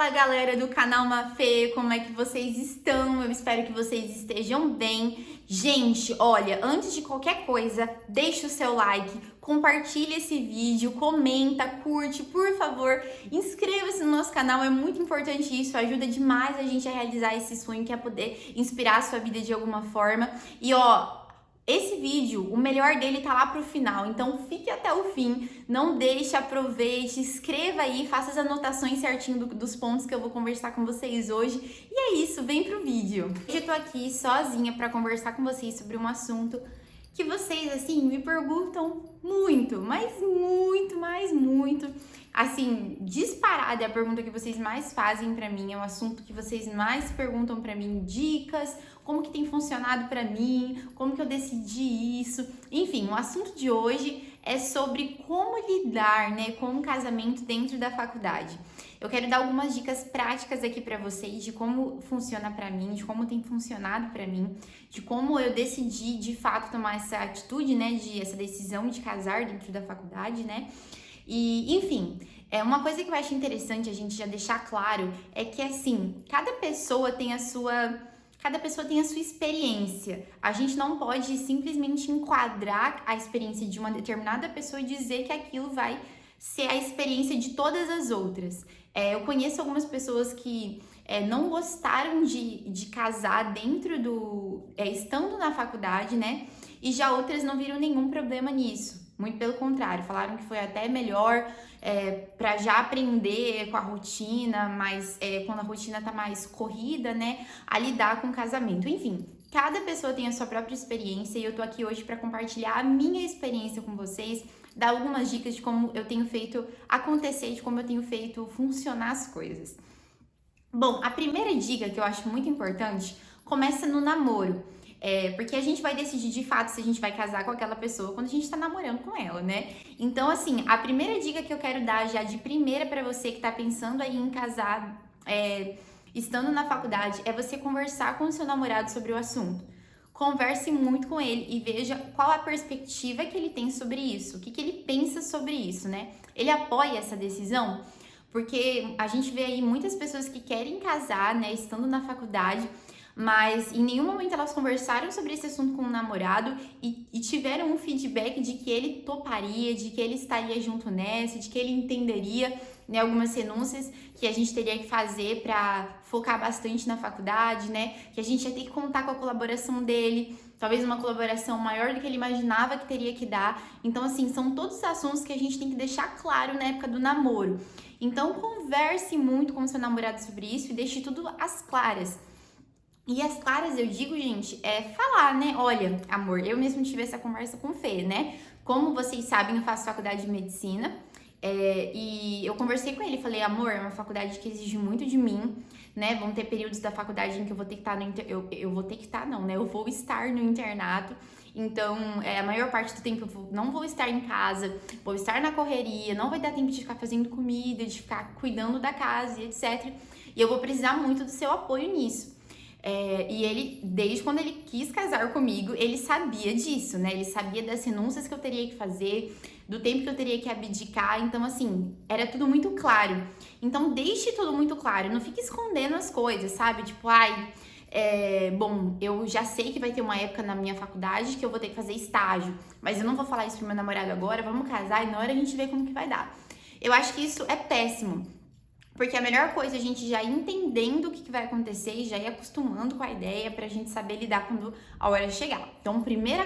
Fala galera do canal Mafê, como é que vocês estão? Eu espero que vocês estejam bem. Gente, olha, antes de qualquer coisa, deixa o seu like, compartilha esse vídeo, comenta, curte, por favor, inscreva-se no nosso canal, é muito importante isso, ajuda demais a gente a realizar esse sonho que é poder inspirar a sua vida de alguma forma. E ó, esse vídeo, o melhor dele tá lá pro final, então fique até o fim, não deixe, aproveite, escreva aí, faça as anotações certinho dos pontos que eu vou conversar com vocês hoje. E é isso, vem pro vídeo. Hoje eu tô aqui sozinha pra conversar com vocês sobre um assunto que vocês, assim, me perguntam muito, mas muito, assim, disparada é a pergunta que vocês mais fazem pra mim, é um assunto que vocês mais perguntam pra mim, dicas, como que tem funcionado pra mim, como que eu decidi isso, enfim, o assunto de hoje é sobre como lidar, né, com o casamento dentro da faculdade. Eu quero dar algumas dicas práticas aqui pra vocês de como funciona pra mim, de como tem funcionado pra mim, de como eu decidi de fato tomar essa atitude, né, essa decisão de casar dentro da faculdade, né? E, enfim, uma coisa que eu acho interessante a gente já deixar claro é que, assim, cada pessoa tem a sua experiência. A gente não pode simplesmente enquadrar a experiência de uma determinada pessoa e dizer que aquilo vai ser a experiência de todas as outras. Eu conheço algumas pessoas que não gostaram de casar dentro estando na faculdade, né? E já outras não viram nenhum problema nisso. Muito pelo contrário, falaram que foi até melhor para já aprender com a rotina, mas quando a rotina tá mais corrida, né, a lidar com o casamento. Enfim, cada pessoa tem a sua própria experiência e eu tô aqui hoje para compartilhar a minha experiência com vocês, dar algumas dicas de como eu tenho feito acontecer, de como eu tenho feito funcionar as coisas. Bom, a primeira dica que eu acho muito importante começa no namoro. Porque a gente vai decidir de fato se a gente vai casar com aquela pessoa quando a gente tá namorando com ela, né? Então, assim, a primeira dica que eu quero dar já de primeira pra você que tá pensando aí em casar, estando na faculdade, é você conversar com o seu namorado sobre o assunto. Converse muito com ele e veja qual a perspectiva que ele tem sobre isso, o que ele pensa sobre isso, né? Ele apoia essa decisão? Porque a gente vê aí muitas pessoas que querem casar, né, estando na faculdade, mas em nenhum momento elas conversaram sobre esse assunto com o namorado e tiveram um feedback de que ele toparia, de que ele estaria junto nessa, de que ele entenderia, né, algumas renúncias que a gente teria que fazer para focar bastante na faculdade, né, que a gente ia ter que contar com a colaboração dele, talvez uma colaboração maior do que ele imaginava que teria que dar. Então, assim, são todos os assuntos que a gente tem que deixar claro na época do namoro. Então, converse muito com o seu namorado sobre isso e deixe tudo às claras. E as claras, eu digo, gente, falar, né? Olha, amor, eu mesmo tive essa conversa com o Fê, né? Como vocês sabem, eu faço faculdade de medicina. E eu conversei com ele, falei, amor, é uma faculdade que exige muito de mim, né? Vão ter períodos da faculdade em que eu vou ter que estar eu vou estar no internato. Então, a maior parte do tempo eu não vou estar em casa, vou estar na correria, não vai dar tempo de ficar fazendo comida, de ficar cuidando da casa e etc. E eu vou precisar muito do seu apoio nisso. E ele, desde quando ele quis casar comigo, ele sabia disso, né? Ele sabia das renúncias que eu teria que fazer, do tempo que eu teria que abdicar. Então, assim, era tudo muito claro. Então, deixe tudo muito claro. Não fique escondendo as coisas, sabe? Tipo, bom, eu já sei que vai ter uma época na minha faculdade que eu vou ter que fazer estágio, mas eu não vou falar isso pro meu namorado agora, vamos casar e na hora a gente vê como que vai dar. Eu acho que isso é péssimo. Porque a melhor coisa é a gente já ir entendendo o que vai acontecer e já ir acostumando com a ideia pra gente saber lidar quando a hora chegar. Então, primeira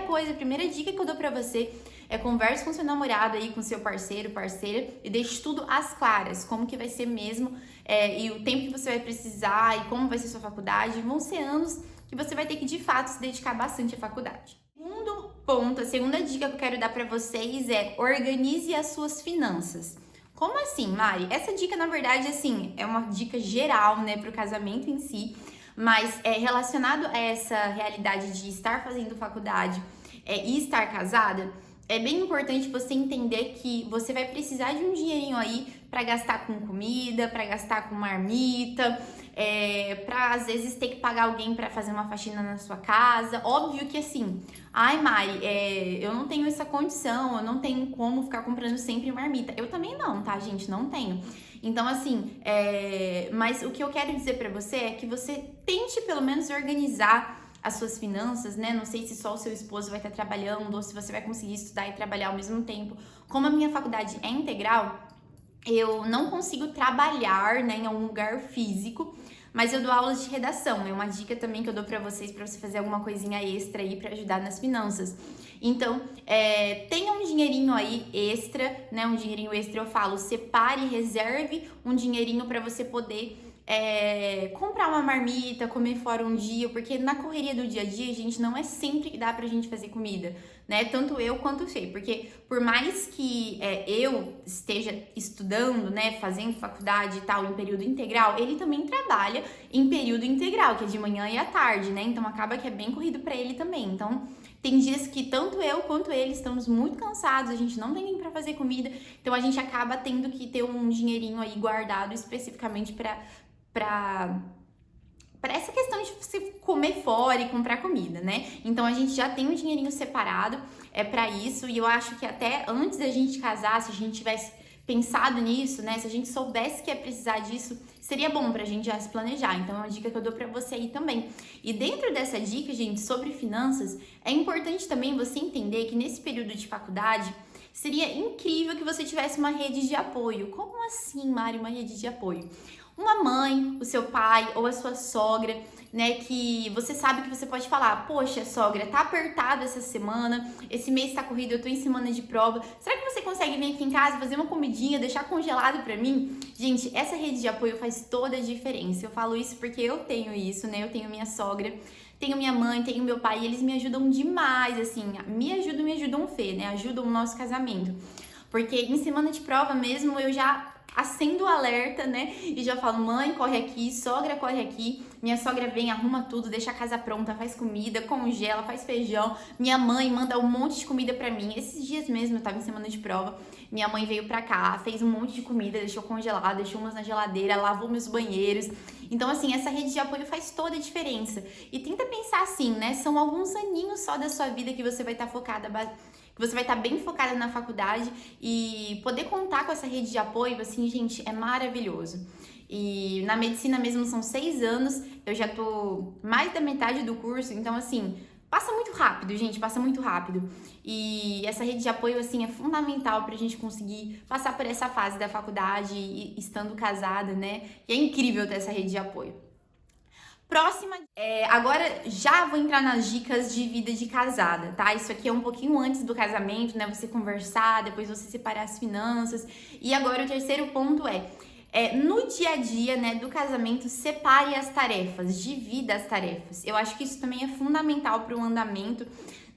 dica que eu dou pra você é converse com seu namorado aí, com seu parceiro, parceira e deixe tudo às claras, como que vai ser mesmo e o tempo que você vai precisar e como vai ser sua faculdade. Vão ser anos que você vai ter que, de fato, se dedicar bastante à faculdade. Segundo ponto, a segunda dica que eu quero dar pra vocês é organize as suas finanças. Como assim, Mari? Essa dica, na verdade, assim, é uma dica geral, né, pro casamento em si, mas relacionado a essa realidade de estar fazendo faculdade e estar casada, é bem importante você entender que você vai precisar de um dinheirinho aí para gastar com comida, para gastar com marmita, para às vezes ter que pagar alguém para fazer uma faxina na sua casa. Óbvio que assim, ai Mari, eu não tenho essa condição, eu não tenho como ficar comprando sempre marmita. Eu também não, tá, gente? Não tenho. Então, assim, mas o que eu quero dizer pra você é que você tente pelo menos organizar as suas finanças, né? Não sei se só o seu esposo vai estar trabalhando ou se você vai conseguir estudar e trabalhar ao mesmo tempo. Como a minha faculdade é integral, eu não consigo trabalhar, né, em algum lugar físico, mas eu dou aulas de redação. É uma dica também que eu dou pra vocês, pra você fazer alguma coisinha extra aí pra ajudar nas finanças. Então, tenha um dinheirinho aí extra, né? Um dinheirinho extra, eu falo, separe, reserve um dinheirinho pra você poder comprar uma marmita, comer fora um dia, porque na correria do dia a dia, gente, não é sempre que dá pra gente fazer comida, né? Tanto eu quanto o Fê, porque por mais que eu esteja estudando, né, fazendo faculdade e tal, em período integral, ele também trabalha em período integral, que é de manhã e à tarde, né? Então acaba que é bem corrido pra ele também. Então, tem dias que tanto eu quanto ele estamos muito cansados, a gente não tem nem pra fazer comida, então a gente acaba tendo que ter um dinheirinho aí guardado especificamente pra essa questão de você comer fora e comprar comida, né? Então a gente já tem um dinheirinho separado pra isso, e eu acho que até antes da gente casar, se a gente tivesse pensado nisso, né? Se a gente soubesse que ia precisar disso, seria bom pra gente já se planejar. Então é uma dica que eu dou pra você aí também. E dentro dessa dica, gente, sobre finanças, é importante também você entender que nesse período de faculdade seria incrível que você tivesse uma rede de apoio. Como assim, Mari, uma rede de apoio? Uma mãe, o seu pai ou a sua sogra, né, que você sabe que você pode falar: poxa, sogra, tá apertado essa semana, esse mês tá corrido, eu tô em semana de prova, será que você consegue vir aqui em casa fazer uma comidinha, deixar congelado pra mim? Gente, essa rede de apoio faz toda a diferença. Eu falo isso porque eu tenho isso, né, eu tenho minha sogra, tenho minha mãe, tenho meu pai, e eles me ajudam demais, assim, me ajudam o Fê, né, ajudam o nosso casamento. Porque em semana de prova mesmo, eu já acendo o alerta, né? E já falo: mãe, corre aqui, sogra, corre aqui. Minha sogra vem, arruma tudo, deixa a casa pronta, faz comida, congela, faz feijão. Minha mãe manda um monte de comida pra mim. Esses dias mesmo, eu tava em semana de prova, minha mãe veio pra cá, fez um monte de comida, deixou congelada, deixou umas na geladeira, lavou meus banheiros. Então, assim, essa rede de apoio faz toda a diferença. E tenta pensar assim, né? São alguns aninhos só da sua vida que você vai estar focada, que você vai estar bem focada na faculdade, e poder contar com essa rede de apoio, assim, gente, é maravilhoso. E na medicina mesmo são 6 anos, eu já tô mais da metade do curso, então, assim, passa muito rápido, gente, passa muito rápido. E essa rede de apoio, assim, é fundamental pra gente conseguir passar por essa fase da faculdade e estando casada, né? E é incrível ter essa rede de apoio. Próxima, agora já vou entrar nas dicas de vida de casada, tá? Isso aqui é um pouquinho antes do casamento, né? Você conversar, depois você separar as finanças. E agora o terceiro ponto no dia a dia, né, do casamento, separe as tarefas, divida as tarefas. Eu acho que isso também é fundamental para o andamento,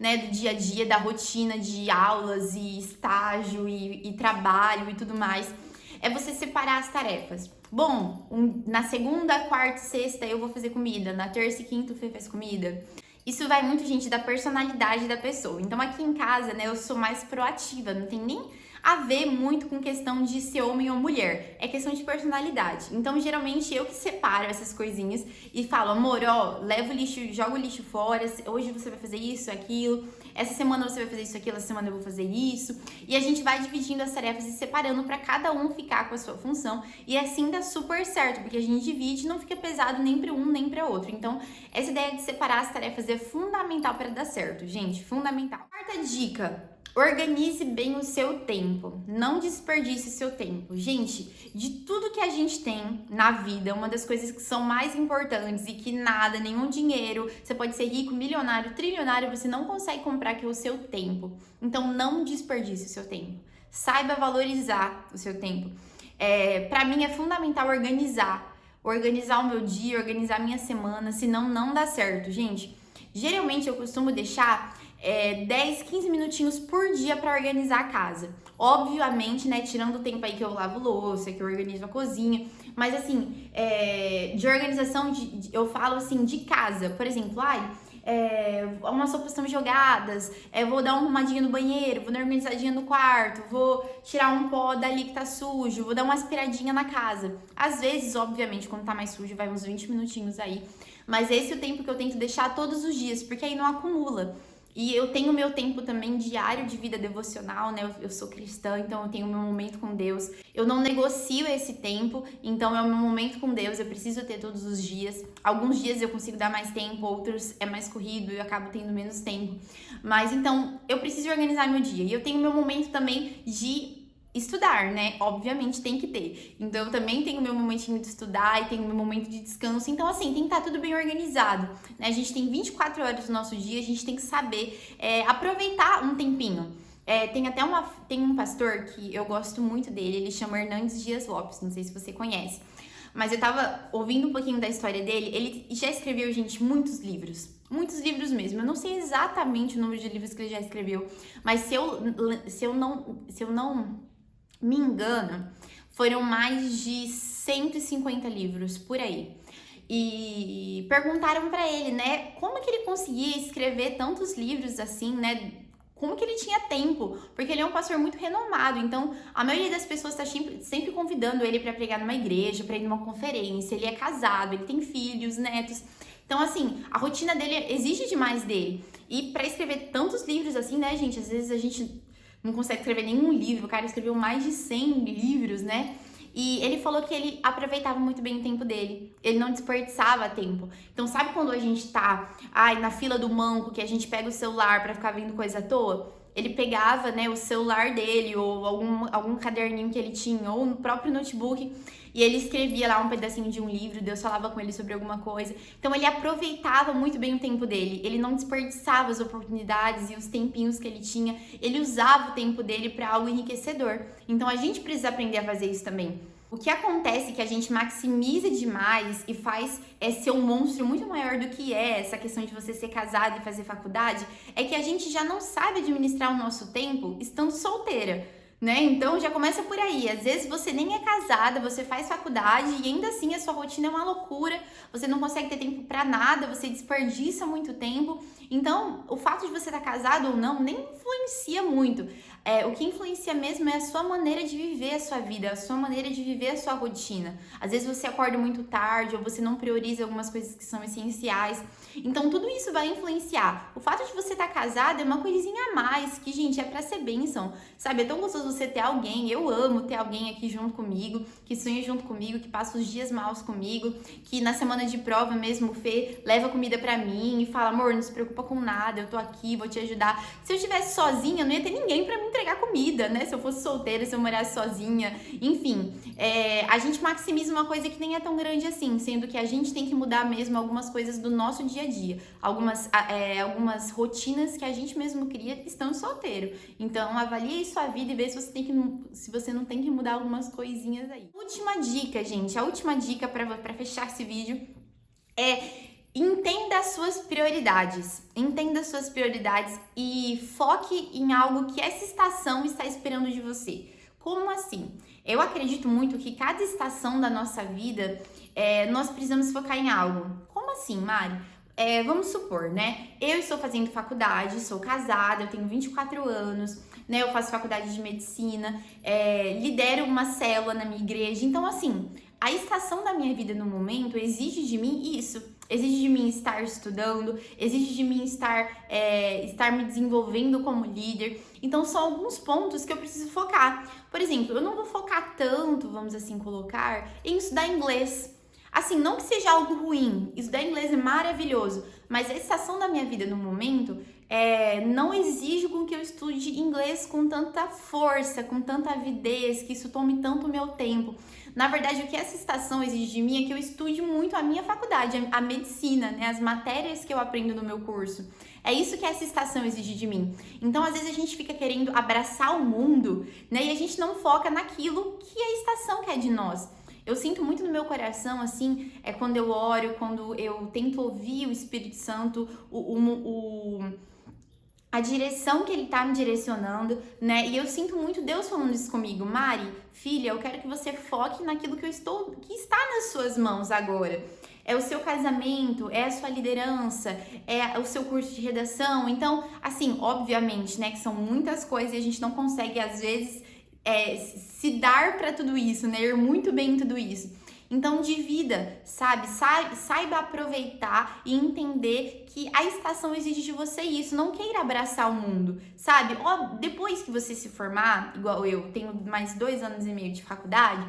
né, do dia a dia, da rotina de aulas e estágio e trabalho e tudo mais. É você separar as tarefas. Bom, na segunda, quarta e sexta eu vou fazer comida, na terça e quinta o Fê faz comida. Isso vai muito, gente, da personalidade da pessoa. Então aqui em casa, né, eu sou mais proativa, não tem nem a ver muito com questão de ser homem ou mulher, é questão de personalidade. Então, geralmente, eu que separo essas coisinhas e falo: amor, ó, leva o lixo, joga o lixo fora, hoje você vai fazer isso, aquilo, essa semana você vai fazer isso, aquilo, essa semana eu vou fazer isso. E a gente vai dividindo as tarefas e separando para cada um ficar com a sua função, e assim dá super certo, porque a gente divide e não fica pesado nem para um nem para outro. Então, essa ideia de separar as tarefas é fundamental para dar certo, gente, fundamental. Quarta dica: organize bem o seu tempo, não desperdice o seu tempo. Gente, de tudo que a gente tem na vida, uma das coisas que são mais importantes e que nada, nenhum dinheiro, você pode ser rico, milionário, trilionário, você não consegue comprar, que é o seu tempo. Então não desperdice o seu tempo. Saiba valorizar o seu tempo. Pra mim é fundamental organizar o meu dia, organizar a minha semana, senão não dá certo, gente. Geralmente eu costumo deixar 10, 15 minutinhos por dia para organizar a casa. Obviamente, né, tirando o tempo aí que eu lavo louça, que eu organizo a cozinha, mas assim, de organização, eu falo assim, de casa. Por exemplo, umas roupas estão jogadas, vou dar uma arrumadinha no banheiro, vou dar uma organizadinha no quarto, vou tirar um pó dali que tá sujo, vou dar uma aspiradinha na casa. Às vezes, obviamente, quando tá mais sujo, vai uns 20 minutinhos aí, mas esse é o tempo que eu tento deixar todos os dias, porque aí não acumula. E eu tenho meu tempo também diário de vida devocional, né? Eu sou cristã, então eu tenho meu momento com Deus. Eu não negocio esse tempo, então é o meu momento com Deus, eu preciso ter todos os dias. Alguns dias eu consigo dar mais tempo, outros é mais corrido e eu acabo tendo menos tempo. Mas então, eu preciso organizar meu dia. E eu tenho meu momento também de estudar, né? Obviamente tem que ter. Então eu também tenho meu momentinho de estudar e tenho meu momento de descanso. Então, assim, tem que estar tudo bem organizado, né? A gente tem 24 horas no nosso dia, a gente tem que saber aproveitar um tempinho. Tem um pastor que eu gosto muito dele, ele chama Hernandes Dias Lopes, não sei se você conhece. Mas eu tava ouvindo um pouquinho da história dele, ele já escreveu, gente, muitos livros mesmo. Eu não sei exatamente o número de livros que ele já escreveu, mas se eu não me engano, foram mais de 150 livros por aí. E perguntaram pra ele, né, como que ele conseguia escrever tantos livros assim, né? Como que ele tinha tempo? Porque ele é um pastor muito renomado, então a maioria das pessoas está sempre convidando ele para pregar numa igreja, para ir numa conferência. Ele é casado, ele tem filhos, netos. Então, assim, a rotina dele exige demais dele. E para escrever tantos livros assim, né, gente? Às vezes a gente não consegue escrever nenhum livro, o cara escreveu mais de 100 livros, né? E ele falou que ele aproveitava muito bem o tempo dele, ele não desperdiçava tempo. Então, sabe quando a gente tá na fila do banco, que a gente pega o celular pra ficar vendo coisa à toa? Ele pegava, né, o celular dele ou algum caderninho que ele tinha, ou no próprio notebook, e ele escrevia lá um pedacinho de um livro, Deus falava com ele sobre alguma coisa. Então ele aproveitava muito bem o tempo dele, ele não desperdiçava as oportunidades e os tempinhos que ele tinha, ele usava o tempo dele para algo enriquecedor. Então a gente precisa aprender a fazer isso também. O que acontece é que a gente maximiza demais e faz ser um monstro muito maior do que é essa questão de você ser casado e fazer faculdade, é que a gente já não sabe administrar o nosso tempo estando solteira, né? Então já começa por aí. Às vezes você nem é casada, você faz faculdade e ainda assim a sua rotina é uma loucura, você não consegue ter tempo pra nada, você desperdiça muito tempo. Então, o fato de você estar casado ou não nem influencia muito. O que influencia mesmo é a sua maneira de viver a sua vida, a sua maneira de viver a sua rotina. Às vezes você acorda muito tarde ou você não prioriza algumas coisas que são essenciais. Então, tudo isso vai influenciar. O fato de você estar casado é uma coisinha a mais, que, gente, é pra ser bênção, sabe? É tão gostoso você ter alguém. Eu amo ter alguém aqui junto comigo, que sonha junto comigo, que passa os dias maus comigo, que na semana de prova mesmo, o Fê leva comida pra mim e fala, amor, não se preocupa com nada, eu tô aqui, vou te ajudar. Se eu estivesse sozinha, não ia ter ninguém pra me entregar comida, né? Se eu fosse solteira, se eu morasse sozinha, enfim. A gente maximiza uma coisa que nem é tão grande assim, sendo que a gente tem que mudar mesmo algumas coisas do nosso dia a dia. Algumas rotinas que a gente mesmo cria estando solteiro. Então, avalie sua vida e vê se você não tem que mudar algumas coisinhas aí. Última dica, gente. A última dica pra fechar esse vídeo é: entenda as suas prioridades. Entenda as suas prioridades e foque em algo que essa estação está esperando de você. Como assim? Eu acredito muito que cada estação da nossa vida, nós precisamos focar em algo. Como assim, Mari? Vamos supor, né? Eu estou fazendo faculdade, sou casada, eu tenho 24 anos, né? Eu faço faculdade de medicina, lidero uma célula na minha igreja. Então, assim, a estação da minha vida no momento exige de mim isso. Exige de mim estar estudando, exige de mim estar me desenvolvendo como líder. Então, são alguns pontos que eu preciso focar. Por exemplo, eu não vou focar tanto, vamos assim colocar, em estudar inglês. Assim, não que seja algo ruim, estudar inglês é maravilhoso, mas a estação da minha vida no momento não exige com que eu estude inglês com tanta força, com tanta avidez, que isso tome tanto o meu tempo. Na verdade, o que essa estação exige de mim é que eu estude muito a minha faculdade, a medicina, né? As matérias que eu aprendo no meu curso. É isso que essa estação exige de mim. Então, às vezes, a gente fica querendo abraçar o mundo, né? E a gente não foca naquilo que a estação quer de nós. Eu sinto muito no meu coração, assim, quando eu oro, quando eu tento ouvir o Espírito Santo, a direção que ele tá me direcionando, né? E eu sinto muito Deus falando isso comigo. Mari, filha, eu quero que você foque naquilo que está nas suas mãos agora. É o seu casamento, é a sua liderança, é o seu curso de redação. Então, assim, obviamente, né, que são muitas coisas e a gente não consegue, às vezes, se dar para tudo isso, né? Ir muito bem em tudo isso. Então, divida, sabe? Saiba aproveitar e entender que a estação exige de você isso. Não queira abraçar o mundo, sabe? Ó, depois que você se formar, igual eu, tenho mais 2 anos e meio de faculdade,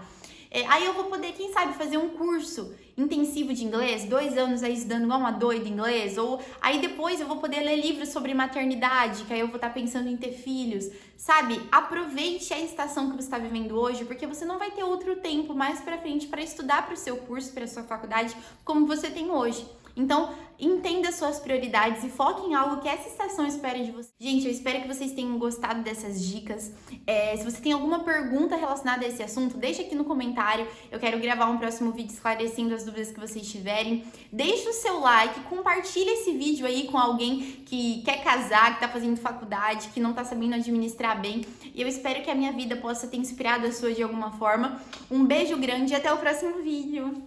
aí eu vou poder, quem sabe, fazer um curso intensivo de inglês, 2 anos aí estudando igual uma doida inglês, ou aí depois eu vou poder ler livros sobre maternidade, que aí eu vou estar pensando em ter filhos, sabe? Aproveite a estação que você está vivendo hoje, porque você não vai ter outro tempo mais pra frente para estudar para o seu curso, para a sua faculdade, como você tem hoje. Então, entenda suas prioridades e foque em algo que essa estação espera de você. Gente, eu espero que vocês tenham gostado dessas dicas. Se você tem alguma pergunta relacionada a esse assunto, deixa aqui no comentário. Eu quero gravar um próximo vídeo esclarecendo as dúvidas que vocês tiverem. Deixa o seu like, compartilha esse vídeo aí com alguém que quer casar, que tá fazendo faculdade, que não tá sabendo administrar bem. E eu espero que a minha vida possa ter inspirado a sua de alguma forma. Um beijo grande e até o próximo vídeo.